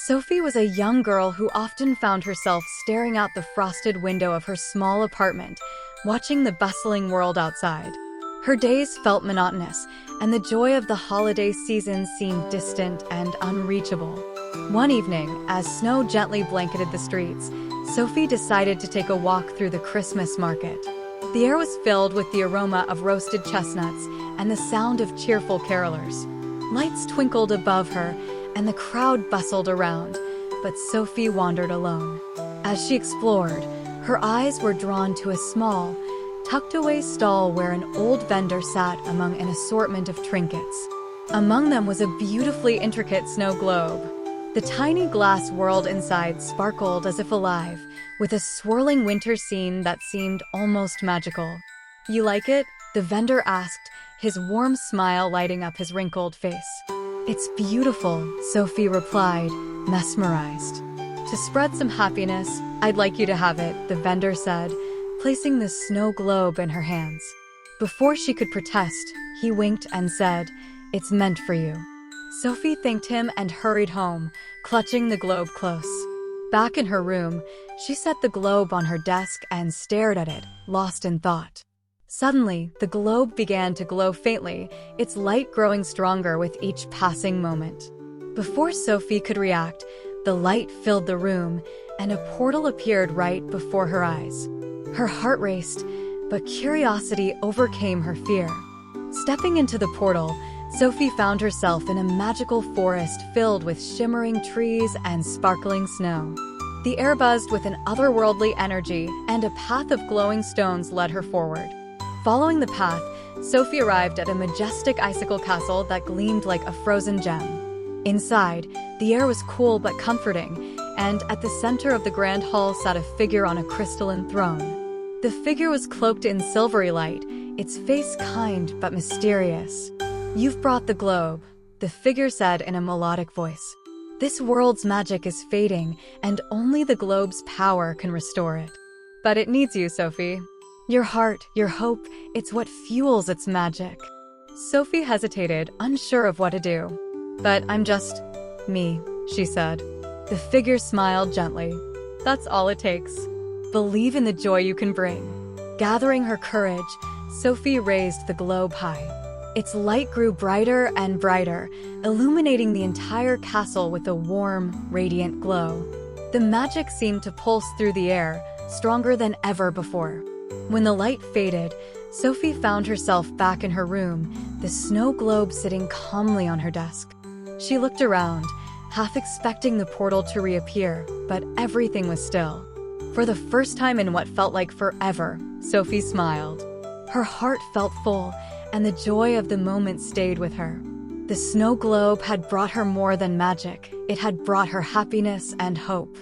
Sophie was a young girl who often found herself staring out the frosted window of her small apartment, watching the bustling world outside. Her days felt monotonous, and the joy of the holiday season seemed distant and unreachable. One evening, as snow gently blanketed the streets, Sophie decided to take a walk through the Christmas market. The air was filled with the aroma of roasted chestnuts and the sound of cheerful carolers. Lights twinkled above her, and the crowd bustled around, but Sophie wandered alone. As she explored, her eyes were drawn to a small, tucked-away stall where an old vendor sat among an assortment of trinkets. Among them was a beautifully intricate snow globe. The tiny glass world inside sparkled as if alive, with a swirling winter scene that seemed almost magical. "You like it?" the vendor asked, his warm smile lighting up his wrinkled face. "It's beautiful," Sophie replied, mesmerized. "To spread some happiness, I'd like you to have it," the vendor said, placing the snow globe in her hands. Before she could protest, he winked and said, "It's meant for you." Sophie thanked him and hurried home, clutching the globe close. Back in her room, she set the globe on her desk and stared at it, lost in thought. Suddenly, the globe began to glow faintly, its light growing stronger with each passing moment. Before Sophie could react, the light filled the room, and a portal appeared right before her eyes. Her heart raced, but curiosity overcame her fear. Stepping into the portal, Sophie found herself in a magical forest filled with shimmering trees and sparkling snow. The air buzzed with an otherworldly energy, and a path of glowing stones led her forward. Following the path, Sophie arrived at a majestic icicle castle that gleamed like a frozen gem. Inside, the air was cool but comforting, and at the center of the grand hall sat a figure on a crystalline throne. The figure was cloaked in silvery light, its face kind but mysterious. "You've brought the globe," the figure said in a melodic voice. "This world's magic is fading, and only the globe's power can restore it. But it needs you, Sophie. Your heart, your hope, it's what fuels its magic." Sophie hesitated, unsure of what to do. "But I'm just me," she said. The figure smiled gently. "That's all it takes. Believe in the joy you can bring." Gathering her courage, Sophie raised the globe high. Its light grew brighter and brighter, illuminating the entire castle with a warm, radiant glow. The magic seemed to pulse through the air, stronger than ever before. When the light faded, Sophie found herself back in her room, the snow globe sitting calmly on her desk. She looked around, half expecting the portal to reappear, but everything was still. For the first time in what felt like forever, Sophie smiled. Her heart felt full, and the joy of the moment stayed with her. The snow globe had brought her more than magic. It had brought her happiness and hope.